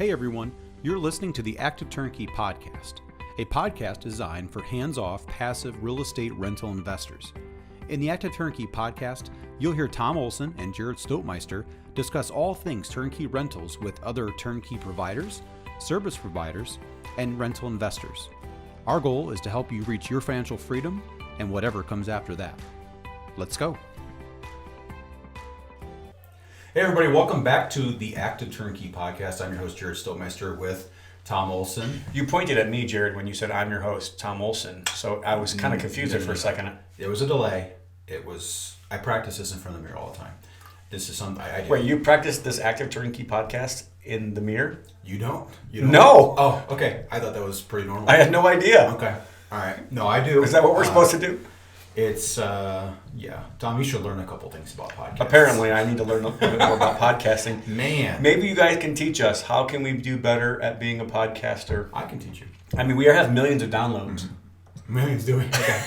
Hey everyone, you're listening to the Active Turnkey Podcast, a podcast designed for hands-off, passive real estate rental investors. In the Active Turnkey Podcast, you'll hear Tom Olson and Jarrod Stoutmeister discuss all things turnkey rentals with other turnkey providers, service providers, and rental investors. Our goal is to help you reach your financial freedom and whatever comes after that. Let's go. Hey everybody, welcome back to the Active Turnkey Podcast. I'm your host, Jarrod Stoutmeister, with Tom Olson. You pointed at me, Jarrod, when you said I'm your host, Tom Olson. So I was kind of confused there for a second. There was a delay. I practice this in front of the mirror all the time. This is something I do. Wait, you practiced this Active Turnkey Podcast in the mirror? You don't? No! Oh, okay. I thought that was pretty normal. I had no idea. Okay. All right. No, I do. Is that what we're supposed to do? It's, yeah. Tom, you should learn a couple things about podcasts. Apparently, I need to learn a little bit more about podcasting. Man. Maybe you guys can teach us. How can we do better at being a podcaster? I can teach you. I mean, we have millions of downloads. Mm-hmm. Millions do we? Okay.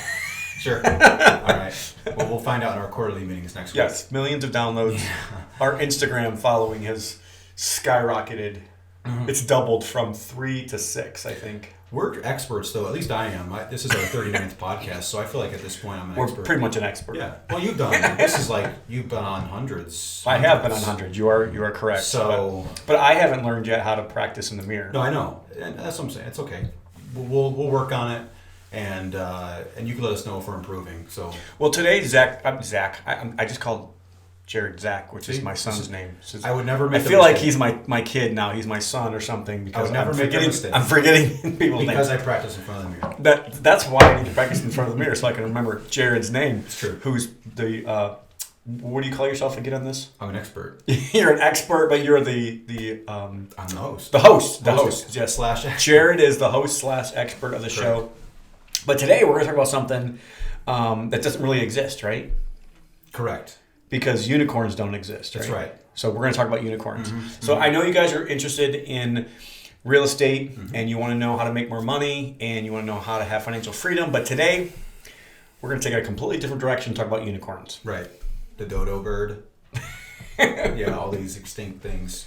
Sure. All right. Well, we'll find out in our quarterly meetings next week. Yes, millions of downloads. Yeah. Our Instagram following has skyrocketed. Mm-hmm. It's doubled from 3 to 6, I think. We're experts, though. At least I am. This is our 39th podcast, so I feel like at this point I'm an expert. We're pretty much an expert. Yeah. Well, you've done. This is like you've been on hundreds. I have been on hundreds. You are correct. So, but I haven't learned yet how to practice in the mirror. No, I know, and that's what I'm saying. It's okay. We'll work on it, and you can let us know if we're improving. So. Well, today Zach. I just called Jarrod Zach, which is my son's name. I would never make. I feel like he's my kid now. He's my son or something because I would never make a mistake. I'm forgetting people's names. Because I practice in front of the mirror. That's why I need to practice in front of the mirror so I can remember Jared's name. It's true. Who's the what do you call yourself again on this? I'm an expert. You're an expert, but you're the I'm the host. The host. Yes. Slash. Jarrod is the host / expert of the show. But today we're going to talk about something that doesn't really exist, right? Correct. Because unicorns don't exist, right? That's right. So we're going to talk about unicorns. Mm-hmm. So I know you guys are interested in real estate and you want to know how to make more money and you want to know how to have financial freedom. But today we're going to take a completely different direction and talk about unicorns. Right. The dodo bird. Yeah, all these extinct things.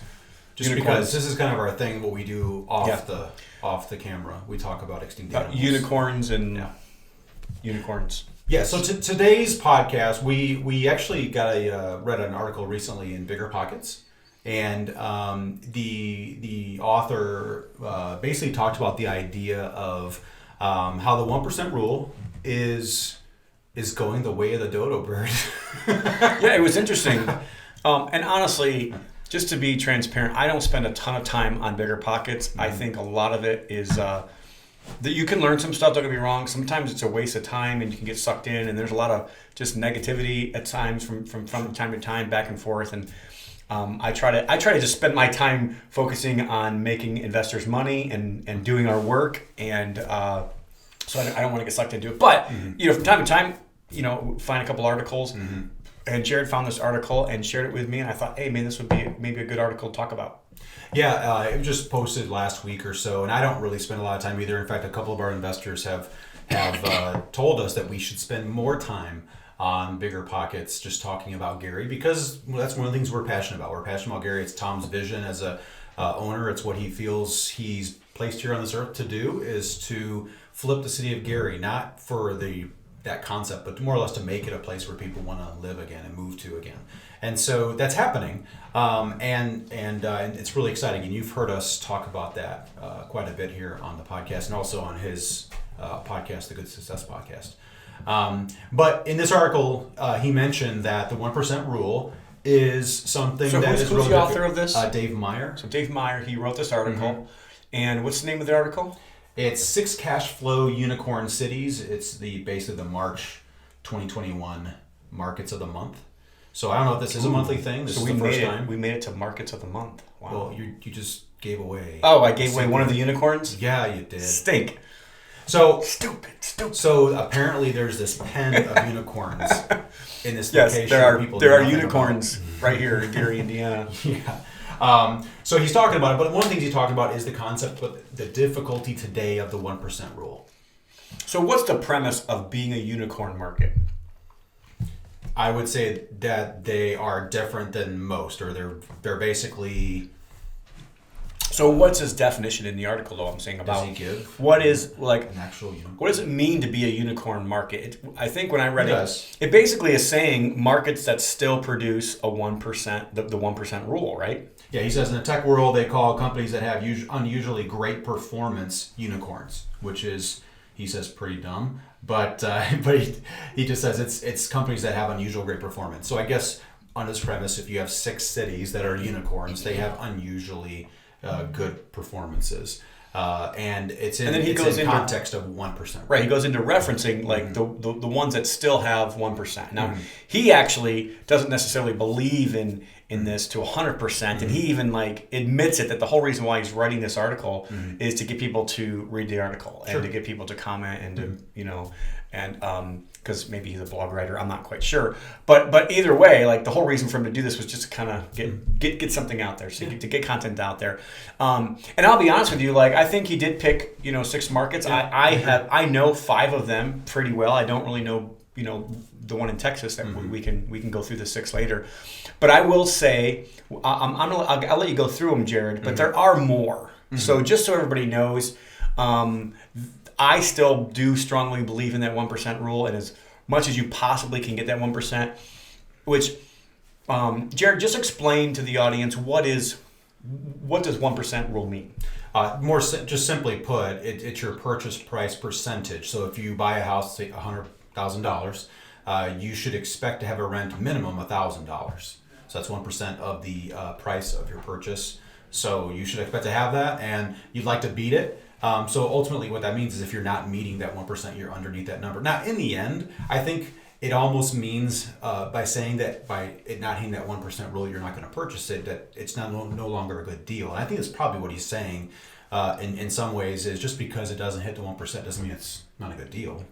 Just unicorns. Because this is kind of our thing, what we do off the camera. We talk about extinct animals. Unicorns and unicorns. Yeah, so today's podcast, we actually read an article recently in Bigger Pockets, and the author basically talked about the idea of how the 1% rule is going the way of the dodo bird. Yeah, it was interesting, and honestly, just to be transparent, I don't spend a ton of time on Bigger Pockets. Mm-hmm. I think a lot of it is. That you can learn some stuff, don't get me wrong. Sometimes it's a waste of time and you can get sucked in, and there's a lot of just negativity at times from time to time, back and forth. And I try to just spend my time focusing on making investors money and doing our work, and so I don't want to get sucked into it. But from time to time, find a couple articles. Mm-hmm. And Jarrod found this article and shared it with me, and I thought, hey man, this would be maybe a good article to talk about. Yeah, it was just posted last week or so, and I don't really spend a lot of time either. In fact, a couple of our investors have told us that we should spend more time on Bigger Pockets just talking about Gary, because that's one of the things we're passionate about. We're passionate about Gary. It's Tom's vision as a owner. It's what he feels he's placed here on this earth to do, is to flip the city of Gary, not for that concept, but more or less to make it a place where people want to live again and move to again. And so that's happening, and it's really exciting. And you've heard us talk about that quite a bit here on the podcast, and also on his podcast, the Good Success Podcast. But in this article, he mentioned that the 1% rule is something that is. So who's the author of this? Dave Meyer. So Dave Meyer, he wrote this article, and what's the name of the article? It's 6 Cash Flow Unicorn Cities. It's basically the March 2021 Markets of the Month. So I don't know if this is a monthly thing. This is the first time. We made it to Markets of the Month. Wow. Well, you just gave away. Oh, I gave away one of the unicorns? Yeah, you did. Stink. So Stupid. So apparently there's this pen of unicorns in this location. Yes, there are unicorns right here in Gary, Indiana. Yeah. So he's talking about it, but one of the things he's talking about is the concept, but the difficulty today of the 1% rule. So what's the premise of being a unicorn market? I would say that they are different than most, or they're basically So what's his definition in the article, though? I'm saying about Does he give what is like an actual unicorn? what does it mean to be a unicorn market? I think when I read Yes. it basically is saying markets that still produce a 1%, the 1% rule, right? Yeah, he says in the tech world they call companies that have unusually great performance unicorns, which is, he says, pretty dumb. But he just says it's companies that have unusual great performance. So I guess on this premise, if you have 6 cities that are unicorns, they have unusually good performances. And it's in, and then he it's goes in into context of 1%. Right, he goes into referencing like the ones that still have 1%. Now, he actually doesn't necessarily believe in this to 100%, and he even like admits it that the whole reason why he's writing this article is to get people to read the article and to get people to comment and to and because maybe he's a blog writer, I'm not quite sure, but either way, like the whole reason for him to do this was just to kind of get something out there, so to get content out there. And I'll be honest with you, like I think he did pick 6 markets. I know 5 of them pretty well. I don't really know the one in Texas that we can go through the 6 later, but I will say I'll let you go through them, Jarrod. But there are more. So just so everybody knows. I still do strongly believe in that 1% rule, and as much as you possibly can get that 1%, which, Jarrod, just explain to the audience what does 1% rule mean? Just simply put, it's your purchase price percentage. So if you buy a house, say $100,000, you should expect to have a rent minimum $1,000. So that's 1% of the price of your purchase. So you should expect to have that, and you'd like to beat it. So ultimately what that means is if you're not meeting that 1%, you're underneath that number. Now, in the end, I think it almost means by saying that by it not hitting that 1% rule, you're not going to purchase it, that it's no longer a good deal. And I think that's probably what he's saying in some ways, is just because it doesn't hit the 1% doesn't mean it's not a good deal.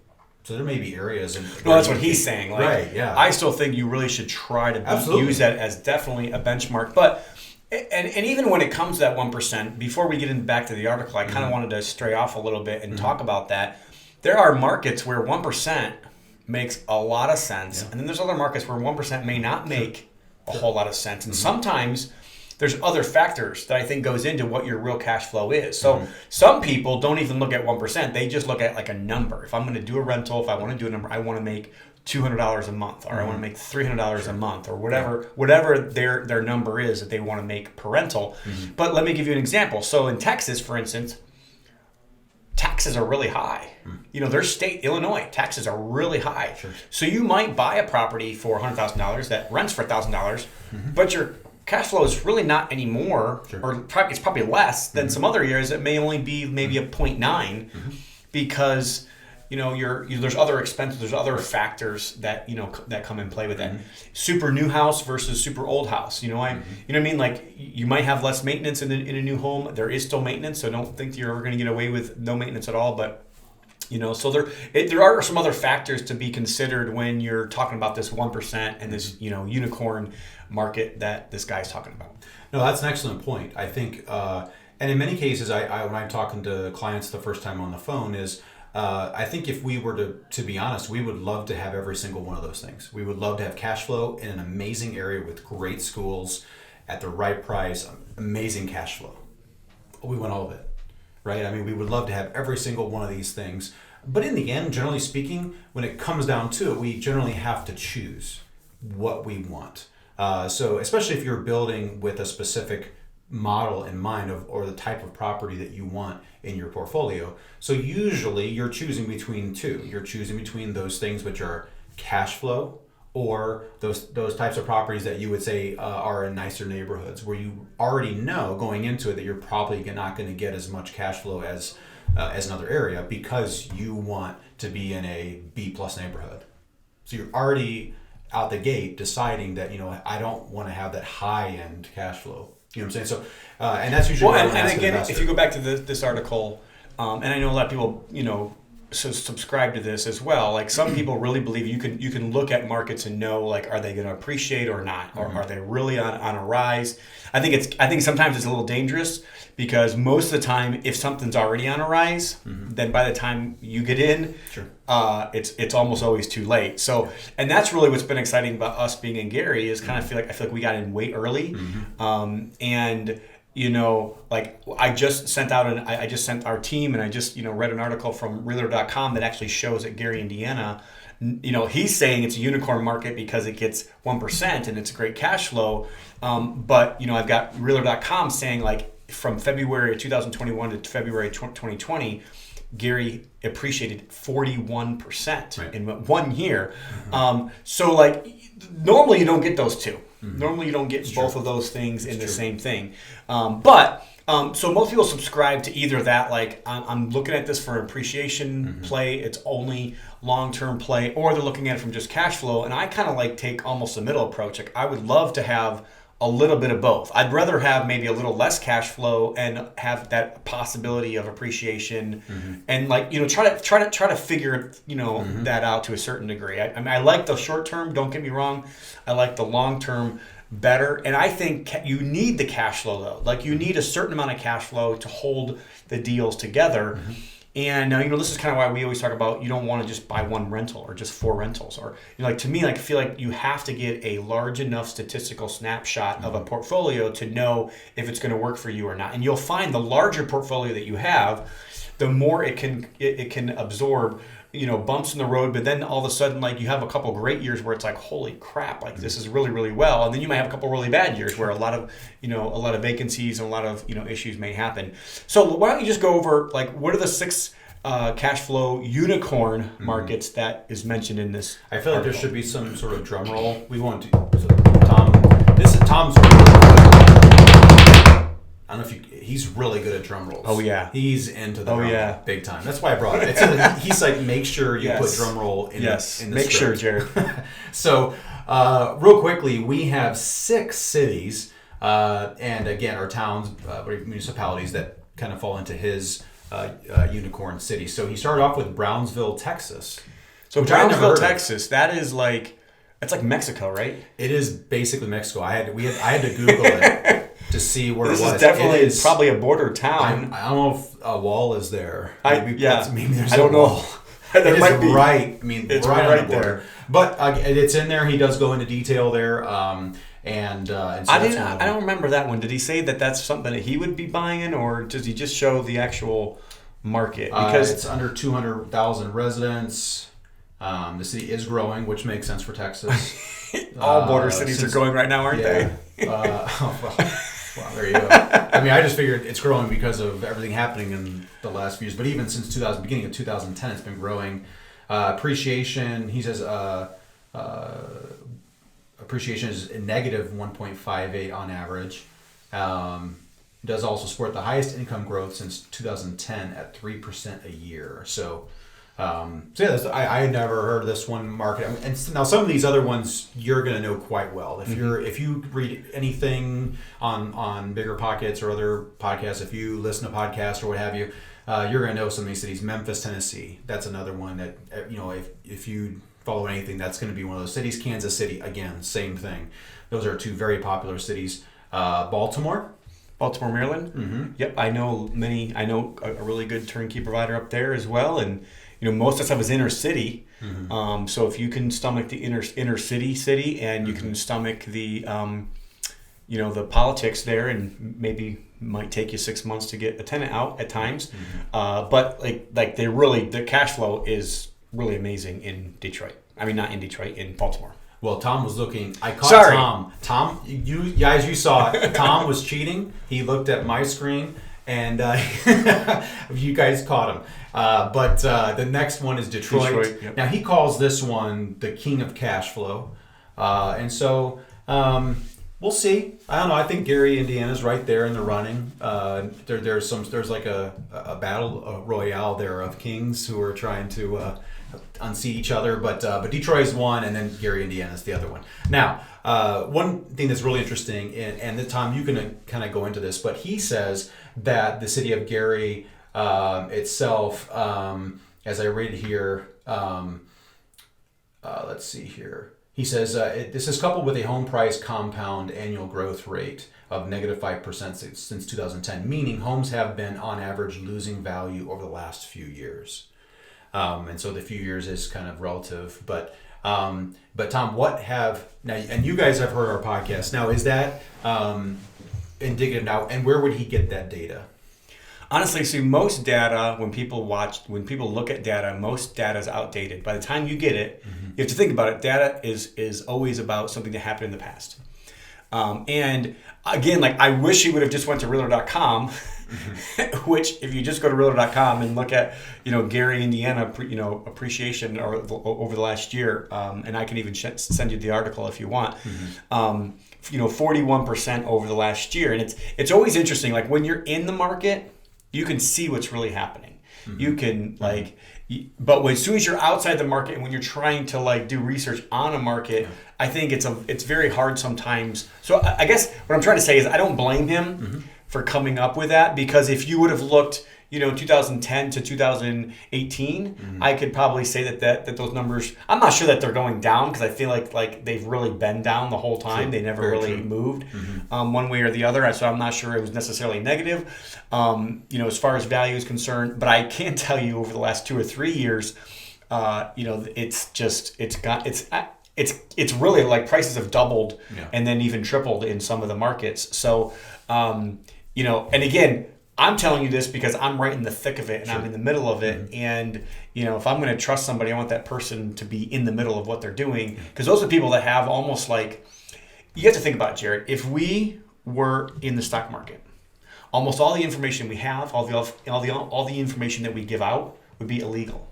So there may be areas. No, that's what he's saying. Like, right, yeah. I still think you really should try to use that as definitely a benchmark. But And even when it comes to that 1%, before we get back to the article, I kind of wanted to stray off a little bit and talk about that. There are markets where 1% makes a lot of sense, and then there's other markets where 1% may not make a whole lot of sense. And sometimes there's other factors that I think goes into what your real cash flow is. So some people don't even look at 1%. They just look at like a number. If I'm going to do a rental, if I want to do a number, I want to make $200 a month, or I want to make $300 a month, or whatever their number is that they want to make per rental. But let me give you an example. So in Texas, for instance, taxes are really high. Their state, Illinois, taxes are really high. Sure. So you might buy a property for $100,000 that rents for $1,000, but your cash flow is really not anymore, or it's probably less than some other years. It may only be maybe a 0.9 because there's other expenses, there's other factors that that come in play with that. Super new house versus super old house. You know what I mean? Like you might have less maintenance in a new home. There is still maintenance, so don't think you're ever going to get away with no maintenance at all. But so there are some other factors to be considered when you're talking about this 1% and this unicorn market that this guy's talking about. No, that's an excellent point. I think, and in many cases, I when I'm talking to clients the first time on the phone is. I think if we were to be honest, we would love to have every single one of those things. We would love to have cash flow in an amazing area with great schools at the right price, amazing cash flow. We want all of it, right? I mean, we would love to have every single one of these things. But in the end, generally speaking, when it comes down to it, we generally have to choose what we want. So especially if you're building with a specific model in mind or the type of property that you want in your portfolio. So usually you're choosing between two. You're choosing between those things which are cash flow or those types of properties that you would say are in nicer neighborhoods where you already know going into it that you're probably not going to get as much cash flow as another area because you want to be in a B+ neighborhood. So you're already out the gate deciding that I don't want to have that high end cash flow. You know what I'm saying? So, and that's usually and again, if you go back to this article, and I know a lot of people, subscribe to this as well. Like some people really believe you can look at markets and know like are they going to appreciate or not, or are they really on a rise? I think sometimes it's a little dangerous because most of the time, if something's already on a rise, then by the time you get in, it's almost always too late. So, and that's really what's been exciting about us being in Gary is I feel like we got in way early, and like I just sent I just sent our team, and I just, read an article from Realtor.com that actually shows that Gary, Indiana, he's saying it's a unicorn market because it gets 1% and it's a great cash flow. But, I've got Realtor.com saying, like, from February of 2021 to February 2020, Gary appreciated 41% in 1 year. So, like, normally you don't get those two. Normally you don't get both of those things in the same thing. So most people subscribe to either that, like, I'm looking at this for an appreciation play, it's only long-term play, or they're looking at it from just cash flow. And I kind of like take almost a middle approach. Like, I would love to have a little bit of both. I'd rather have maybe a little less cash flow and have that possibility of appreciation, and, like, try to figure that out to a certain degree. I mean, I like the short term. Don't get me wrong. I like the long term better, and I think you need the cash flow, though. Like, you need a certain amount of cash flow to hold the deals together. And this is kind of why we always talk about, you don't want to just buy one rental or just 4 rentals, or, like, to me, like, I feel like you have to get a large enough statistical snapshot of a portfolio to know if it's going to work for you or not. And you'll find the larger portfolio that you have, the more it can absorb bumps in the road. But then all of a sudden, like, you have a couple great years where it's like, holy crap, like, this is really, really well. And then you might have a couple really bad years where a lot of vacancies and a lot of, issues may happen. So why don't you just go over, like, what are the 6 cash flow unicorn markets that is mentioned in this I feel like article? there should be some sort of drum roll. We want to, Tom, this is Tom's I don't know if he's really good at drum rolls. Oh, yeah. He's into the drum roll big time. That's why I brought it. He's like, make sure you put drum roll in the make script. sure, Jarrod. So, real quickly, we have 6 cities, and again, our towns, municipalities that kind of fall into his unicorn city. So he started off with Brownsville, Texas. So Brownsville, Texas, that's like Mexico, right? It is basically Mexico. I had to Google it to see where this it was. This is definitely probably a border town. I don't know if a wall is there. Maybe there's I don't know. Wall. It might be right. I mean, it's right on the border. There. But it's in there. He does go into detail there. And so I don't remember that one. Did he say that that's something that he would be buying, or does he just show the actual market? Because it's under 200,000 residents. The city is growing, which makes sense for Texas. All border cities are growing right now, aren't they? Well, there you go. I mean, I just figured it's growing because of everything happening in the last few years. But even since beginning of 2010, it's been growing. Appreciation, he says, appreciation is a negative 1.58 on average. Does also support the highest income growth since 2010 at 3% a year. So I had never heard of this one market. And now some of these other ones you're going to know quite well. If you read anything on Bigger Pockets or other podcasts, if you listen to podcasts or what have you, you're going to know some of these cities. Memphis, Tennessee, that's another one that if you follow anything, that's going to be one of those cities. Kansas City, again, same thing. Those are 2 very popular cities. Baltimore, Maryland. Yep, I know a really good turnkey provider up there as well, and most of the stuff is inner city. So if you can stomach the inner city, and you can stomach the the politics there, and maybe might take you 6 months to get a tenant out at times. But like the cash flow is really amazing in Detroit. I mean, not in Detroit, in Baltimore. Well, Tom was looking. I caught Tom. Tom, you guys, you saw it. Tom was cheating. He looked at my screen, and you guys caught him. But the next one is Detroit. Yep. Now, he calls this one the king of cash flow. And so we'll see. I don't know. I think Gary, Indiana's right there in the running. There's like a battle royale there of kings who are trying to unseat each other, but Detroit's one, and then Gary, Indiana's the other one. Now, one thing that's really interesting, and Tom, you can kind of go into this, but he says that the city of Gary itself, as I read here, let's see here. He says this is coupled with a home price compound annual growth rate of negative 5% since 2010, meaning homes have been on average losing value over the last few years. And so the few years is kind of relative, but Tom, what have now? And you guys have heard our podcast. Now, is that and digging it out, and where would he get that data? Honestly, see, most data, when people look at data, most data is outdated. By the time you get it, you have to think about it. Data is always about something that happened in the past. And again, like I wish he would have just went to realtor.com, which if you just go to realtor.com and look at, Gary, Indiana, appreciation over the last year, and I can even send you the article if you want. 41% over the last year. And it's always interesting. Like when you're in the market, you can see what's really happening. You can but as soon as you're outside the market and when you're trying to do research on a market, I think it's very hard sometimes. So I guess what I'm trying to say is I don't blame him for coming up with that, because if you would have looked, 2010 to 2018, I could probably say that those numbers, I'm not sure that they're going down, because I feel like they've really been down the whole time. True. They never really moved one way or the other. So I'm not sure it was necessarily negative, as far as value is concerned. But I can tell you over the last 2 or 3 years, it's really like prices have doubled and then even tripled in some of the markets. So, and again, I'm telling you this because I'm right in the thick of it and I'm in the middle of it. And, if I'm going to trust somebody, I want that person to be in the middle of what they're doing. Because those are people that have almost like, you have to think about it, Jarrod. If we were in the stock market, almost all the information we have, all the information that we give out would be illegal.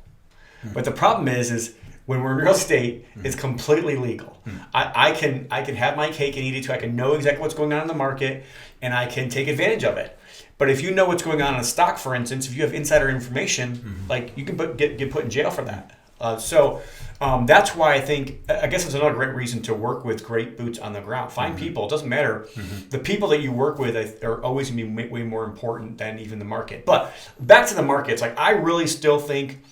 But the problem is when we're in real estate, it's completely legal. I can have my cake and eat it too. I can know exactly what's going on in the market and I can take advantage of it. But if you know what's going on in a stock, for instance, if you have insider information, you can get put in jail for that. So that's why I guess it's another great reason to work with great boots on the ground. Find people. It doesn't matter. The people that you work with are always going to be way more important than even the market. But back to the markets, I really still think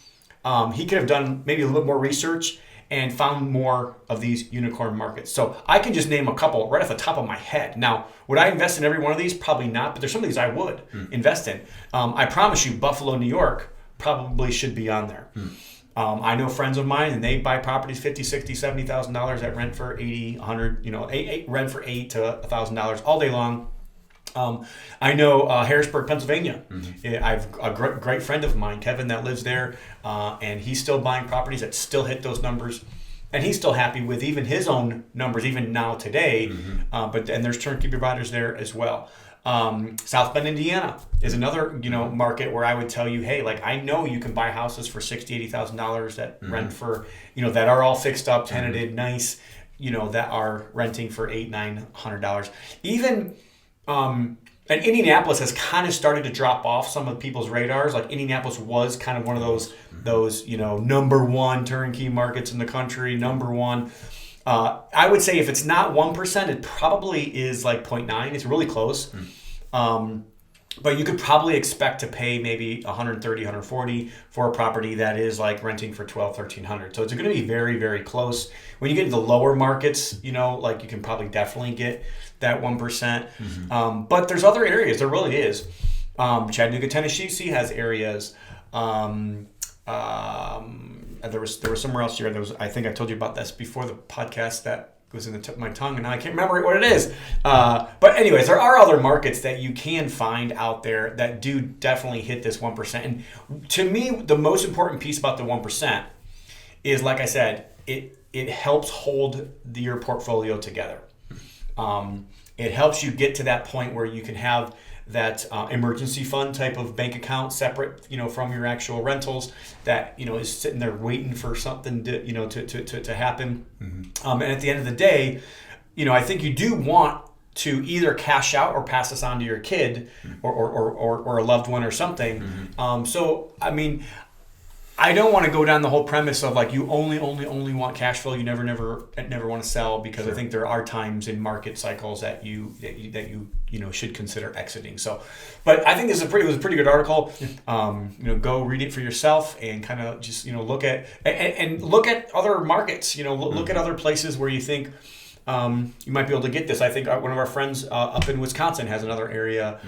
he could have done maybe a little more research and found more of these unicorn markets. So I can just name a couple right off the top of my head. Now, would I invest in every one of these? Probably not, but there's some of these I would invest in. I promise you, Buffalo, New York probably should be on there. I know friends of mine, and they buy properties $50,000, $60,000, $70,000 that rent for $80,000, $100,000, rent for $8,000 to $1,000 all day long. I know Harrisburg, Pennsylvania. I have a great friend of mine, Kevin, that lives there, and he's still buying properties that still hit those numbers, and he's still happy with even his own numbers, even now today. But there's turnkey providers there as well. South Bend, Indiana is another market where I would tell you, hey, I know you can buy houses for $60,000, $80,000 that rent for that are all fixed up, tenanted, nice, that are renting for $800-$900. Even and Indianapolis has kind of started to drop off some of people's radars. Like Indianapolis was kind of one of those number one turnkey markets in the country, number one. I would say if it's not 1%, it probably is like 0.9. It's really close. But you could probably expect to pay maybe $130, $140 for a property that is renting for $1,200, $1,300. So it's going to be very, very close. When you get into the lower markets, you can probably definitely get that 1%. But there's other areas. There really is. Chattanooga, Tennessee has areas. There was somewhere else here. I think I told you about this before the podcast that was in the tip of my tongue, and now I can't remember what it is. But anyways, there are other markets that you can find out there that do definitely hit this 1%. And to me, the most important piece about the 1% is, like I said, it helps hold your portfolio together. It helps you get to that point where you can have that emergency fund type of bank account separate, from your actual rentals that, is sitting there waiting for something to happen. And at the end of the day, I think you do want to either cash out or pass this on to your kid or a loved one or something. So, I mean, I don't want to go down the whole premise of you only want cash flow. You never want to sell, because I think there are times in market cycles that you should consider exiting. So, but I think it was a pretty good article. Go read it for yourself and kind of just look at and look at other markets. Look at other places where you think you might be able to get this. I think one of our friends up in Wisconsin has another area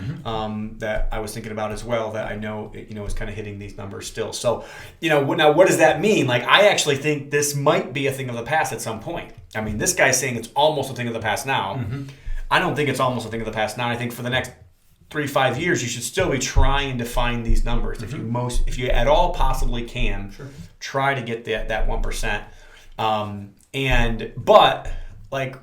that I was thinking about as well, that I know is kind of hitting these numbers still. So, now what does that mean? I actually think this might be a thing of the past at some point. I mean, this guy's saying it's almost a thing of the past now. I don't think it's almost a thing of the past now. I think for the next 3-5 years, you should still be trying to find these numbers. Mm-hmm. If you at all possibly can, Sure. try to get that 1%. But like,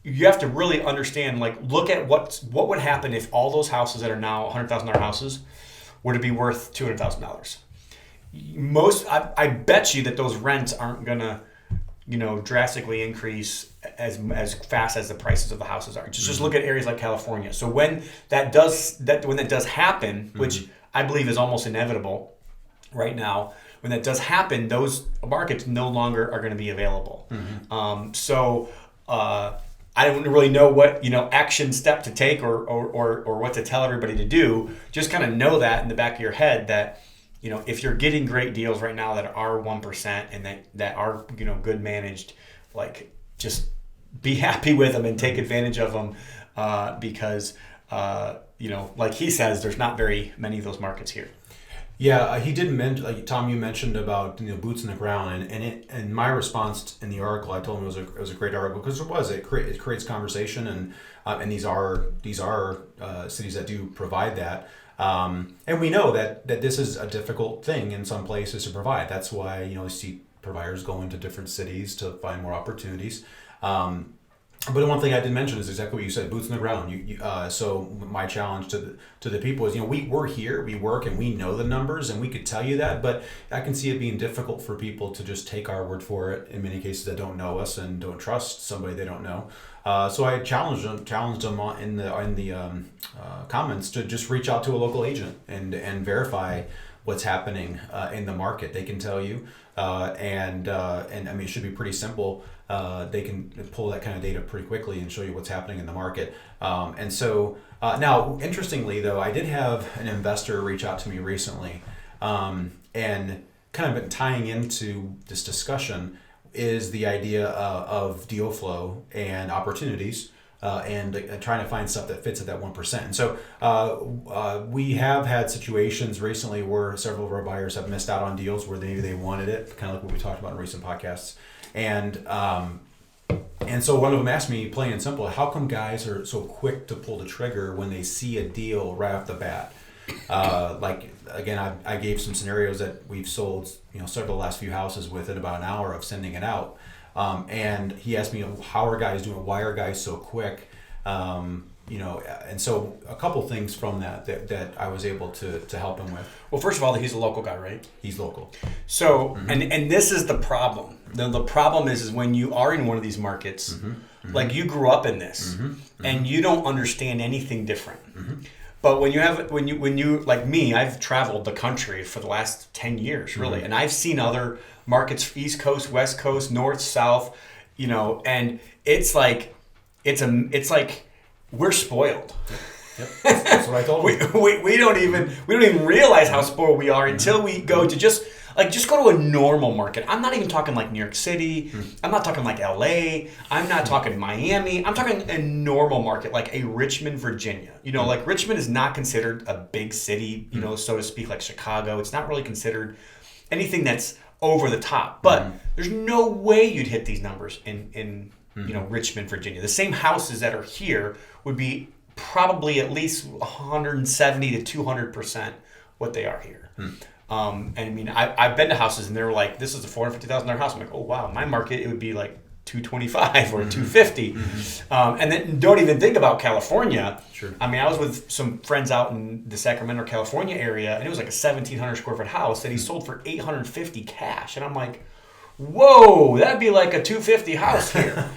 you have to really understand, like, look at what would happen if all those houses that are now $100,000 houses were to be worth $200,000. I bet you that those rents aren't gonna, drastically increase as fast as the prices of the houses are. Just look at areas like California. So when that does happen, which I believe is almost inevitable right now, when that does happen, those markets no longer are going to be available. I don't really know what action step to take or what to tell everybody to do. Just kind of know that in the back of your head that if you're getting great deals right now that are 1% and that are good managed, like, just be happy with them and take advantage of them because like he says, there's not very many of those markets here. Yeah, he did mention, like Tom, you mentioned about boots in the ground, and my response in the article, I told him it was a great article because it creates conversation, and these are cities that do provide that, and we know that this is a difficult thing in some places to provide. That's why you see providers go into different cities to find more opportunities. But one thing I did mention is exactly what you said: boots on the ground. So my challenge to the people is, we're here, we work, and we know the numbers, and we could tell you that. But I can see it being difficult for people to just take our word for it. In many cases, that don't know us and don't trust somebody they don't know. So I challenged them in the comments to just reach out to a local agent and verify what's happening in the market. They can tell you, and I mean, it should be pretty simple. They can pull that kind of data pretty quickly and show you what's happening in the market. And so now, interestingly, though, I did have an investor reach out to me recently, and kind of been tying into this discussion is the idea of deal flow and opportunities. And trying to find stuff that fits at that 1%. And so we have had situations recently where several of our buyers have missed out on deals where maybe they wanted it, kind of like what we talked about in recent podcasts. And so one of them asked me, plain and simple, how come guys are so quick to pull the trigger when they see a deal right off the bat? Like, again, I gave some scenarios that we've sold, several last few houses within about an hour of sending it out. And he asked me, how are guys doing? Why are guys so quick? And so a couple things from that I was able to help him with. Well, first of all, he's a local guy, right? He's local. So, and this is the problem. The problem is when you are in one of these markets, like you grew up in this, and you don't understand anything different. But when you like me, I've traveled the country for the last 10 years, really, and I've seen other markets, East Coast, West Coast, North, South, and it's like we're spoiled. Yep. That's what I told him. we don't even realize how spoiled we are until we go to just go to a normal market. I'm not even talking like New York City. I'm not talking like LA. I'm not talking Miami. I'm talking a normal market like a Richmond, Virginia. Like Richmond is not considered a big city, so to speak, like Chicago. It's not really considered anything that's over the top. But there's no way you'd hit these numbers in Richmond, Virginia. The same houses that are here would be probably at least 170 to 200% what they are here. And I mean, I've been to houses and they were like, this is a $450,000 house. I'm like, oh wow, my market, it would be like 225 or 250. And then don't even think about California. Sure. I mean, I was with some friends out in the Sacramento, California area, and it was like a 1,700 square foot house that he sold for $850 cash. And I'm like, whoa, that'd be like a 250 house here.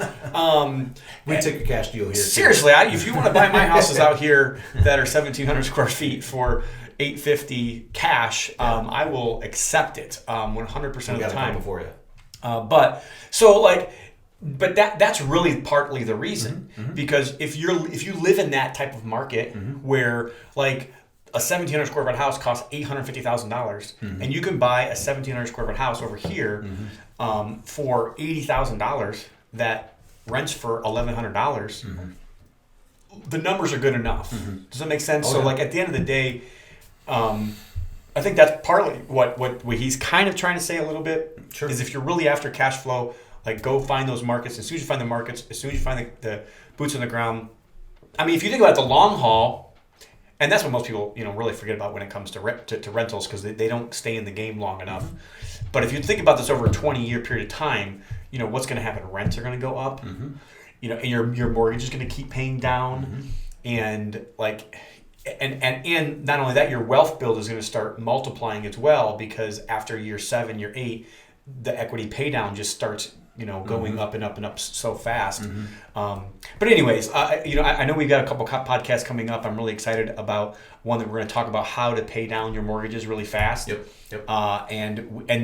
We take a cash deal here. Seriously, if you want to buy my houses out here that are 1,700 square feet for $850 cash, I will accept it 100% of the time. For you. But that's really partly the reason, because if you live in that type of market where like a 1,700 square foot house costs $850,000, and you can buy a 1,700 square foot house over here for $80,000 that rents for $1,100. The numbers are good enough. Does that make sense? So like at the end of the day, I think that's partly what he's kind of trying to say a little bit. Sure. Is if you're really after cash flow, like go find those markets. As soon as you find the markets, as soon as you find the boots on the ground, I mean, if you think about the long haul, and that's what most people, really forget about when it comes to rentals, because they don't stay in the game long enough. But if you think about this over a 20-year period of time, what's going to happen? Rents are going to go up. And your mortgage is going to keep paying down, and and not only that, your wealth build is going to start multiplying as well, because after year 7, year 8, the equity pay down just starts going up and up and up so fast. But anyways, I know we've got a couple podcasts coming up. I'm really excited about one that we're going to talk about how to pay down your mortgages really fast. Yep. And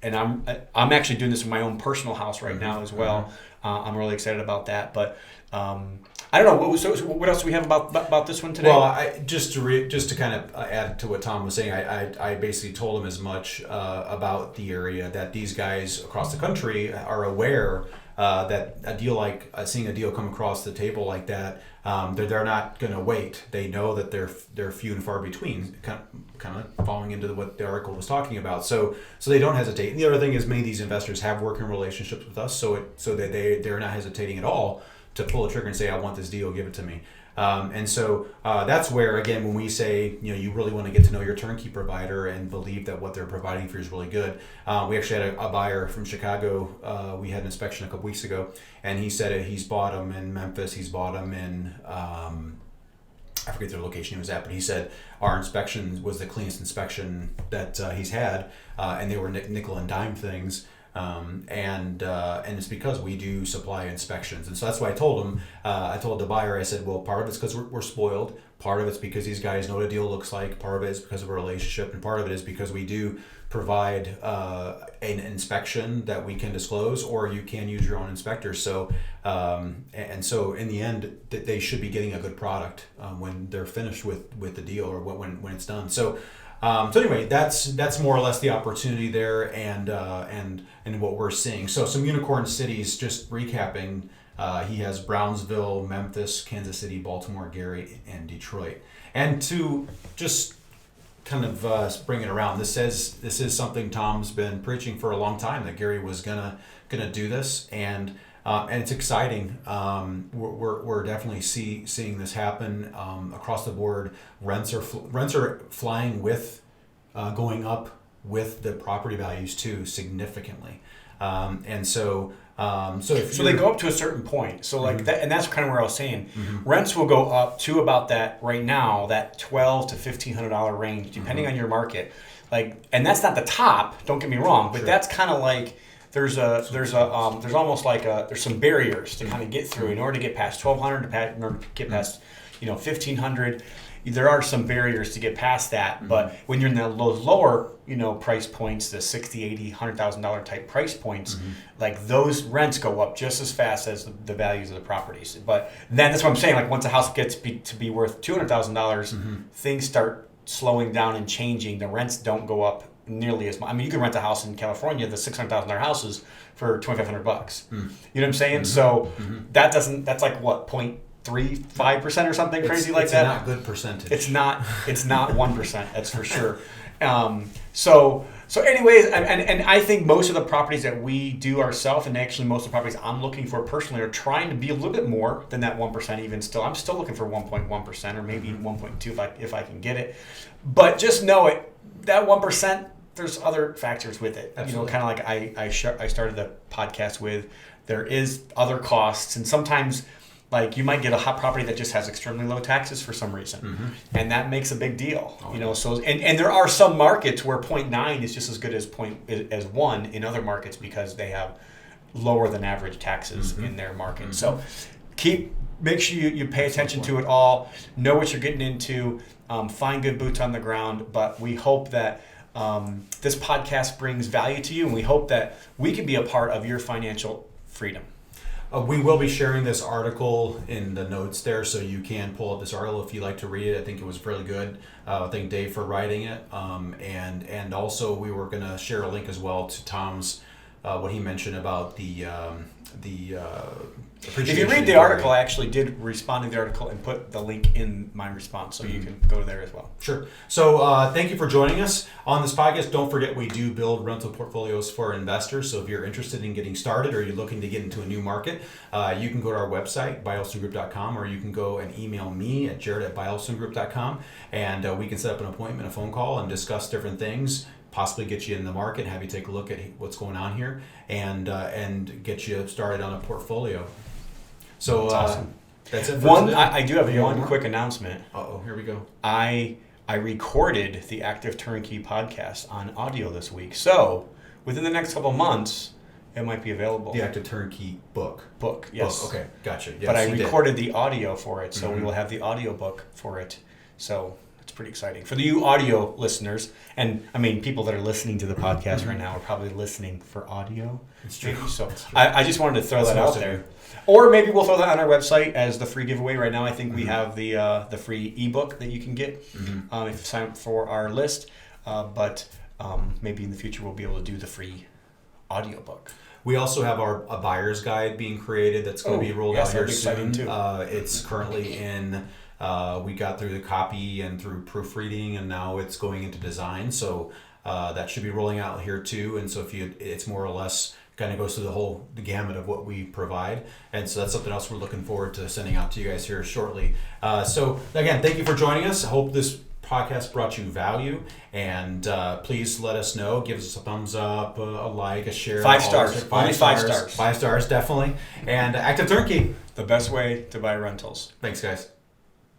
I'm actually doing this in my own personal house right now as well. I'm really excited about that. But I don't know. What else do we have about this one today? Well, just to kind of add to what Tom was saying, I basically told him as much about the area, that these guys across the country are aware that a deal seeing a deal come across the table like that, they're not going to wait. They know that they're few and far between, kind of falling into what the article was talking about. So they don't hesitate. And the other thing is, many of these investors have working relationships with us, so that they're not hesitating at all to pull a trigger and say, I want this deal, give it to me. And so that's where, again, when we say, you really want to get to know your turnkey provider and believe that what they're providing for you is really good. We actually had a buyer from Chicago. We had an inspection a couple weeks ago, and he said he's bought them in Memphis. He's bought them in, I forget the location he was at, but he said our inspection was the cleanest inspection that he's had, and they were nickel and dime things. And it's because we do supply inspections. And so that's why I told him, I told the buyer, I said, well, part of it's because we're spoiled. Part of it's because these guys know what a deal looks like. Part of it is because of a relationship. And part of it is because we do provide an inspection that we can disclose, or you can use your own inspectors. So, and so in the end, they should be getting a good product when they're finished with the deal, or when it's done. So anyway, that's more or less the opportunity there, and what we're seeing. So some unicorn cities, just recapping, he has Brownsville, Memphis, Kansas City, Baltimore, Gary, and Detroit. And to just kind of bring it around, this is something Tom's been preaching for a long time, that Gary was gonna do this, and it's exciting. We're definitely seeing this happen across the board. Rents are flying with going up with the property values too, significantly, and so they go up to a certain point. So that, and that's kind of where I was saying, rents will go up to about that right now, that $1,200 to $1,500 range, depending on your market. And that's not the top. Don't get me wrong, but that's kind of like. There's almost like there's some barriers to kind of get through in order to get past $1,200, in order to get past $1,500. There are some barriers to get past that, but when you're in those lower price points, the $60,000, $80,000, $100,000 type price points, those rents go up just as fast as the values of the properties. But then that's what I'm saying. Once a house gets to be worth $200,000, things start slowing down and changing. The rents don't go up nearly as much. I mean, you can rent a house in California, the $600,000 houses, for $2,500. You know what I'm saying? So that's like what, 0.35% or something crazy like that. It's not a good percentage. It's not 1%. That's for sure. So anyways, and I think most of the properties that we do ourselves, and actually most of the properties I'm looking for personally, are trying to be a little bit more than that 1%. Even still, I'm still looking for 1.1% or maybe 1.2 if I can get it. But just know it, that 1%. There's other factors with it. Absolutely. Kind of like I started the podcast with, there is other costs, and sometimes you might get a hot property that just has extremely low taxes for some reason, and that makes a big deal. So and there are some markets where 0.9 is just as good as 1 in other markets, because they have lower than average taxes in their market. So make sure you pay attention to it all, know what you're getting into, find good boots on the ground. But we hope that this podcast brings value to you, and we hope that we can be a part of your financial freedom. We will be sharing this article in the notes there, so you can pull up this article if you'd like to read it. I think it was really good. Thank Dave for writing it. And also we were going to share a link as well to Tom's what he mentioned about the If you read the article, I actually did respond to the article and put the link in my response, so you can go there as well. Sure. So thank you for joining us on this podcast. Don't forget, we do build rental portfolios for investors. So if you're interested in getting started or you're looking to get into a new market, you can go to our website, buyolsongroup.com, or you can go and email me at jarrod@buyolsongroup.com, and we can set up an appointment, a phone call, and discuss different things, possibly get you in the market, have you take a look at what's going on here, and get you started on a portfolio. So That's awesome. That's it for today. I do have You got one more? quick announcement. Uh-oh, here we go. I recorded the Active Turnkey podcast on audio this week. So within the next couple months, it might be available. The Active Turnkey book. Yes. Book, okay, gotcha. Yes, but I you did. recorded the audio for it, so we will have the audio book for it. So it's pretty exciting. For the you audio listeners, and I mean people that are listening to the podcast right now are probably listening for audio. It's true. Maybe. So It's true. I just wanted to throw that out most of there. you. Or maybe we'll throw that on our website as the free giveaway. Right now, I think we have the free ebook that you can get if you sign up for our list. But maybe in the future we'll be able to do the free audiobook. We also have a buyer's guide being created that's going to be rolled out here that'd be exciting soon. too. It's currently in. We got through the copy and through proofreading, and now it's going into design. So that should be rolling out here too. And so it's more or less kind of goes through the gamut of what we provide. And so that's something else we're looking forward to sending out to you guys here shortly. So again, thank you for joining us. I hope this podcast brought you value, and please let us know. Give us a thumbs up, a like, a share. 5 stars. Only 5 stars. 5 stars, definitely. And Active Turnkey. The best way to buy rentals. Thanks, guys.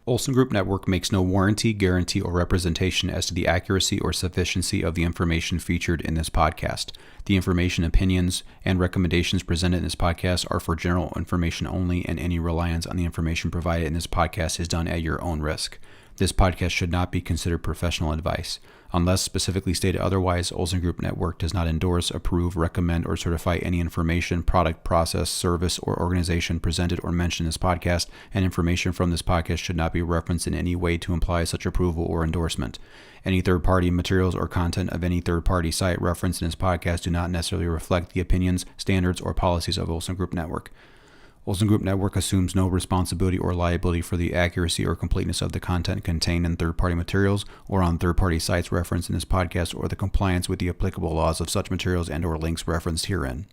Olson Group Network makes no warranty, guarantee, or representation as to the accuracy or sufficiency of the information featured in this podcast. The information, opinions, and recommendations presented in this podcast are for general information only, and any reliance on the information provided in this podcast is done at your own risk. This podcast should not be considered professional advice. Unless specifically stated otherwise, Olson Group Network does not endorse, approve, recommend, or certify any information, product, process, service, or organization presented or mentioned in this podcast, and information from this podcast should not be referenced in any way to imply such approval or endorsement. Any third-party materials or content of any third-party site referenced in this podcast do not necessarily reflect the opinions, standards, or policies of Olson Group Network. Olson Group Network assumes no responsibility or liability for the accuracy or completeness of the content contained in third-party materials or on third-party sites referenced in this podcast, or the compliance with the applicable laws of such materials and/or links referenced herein.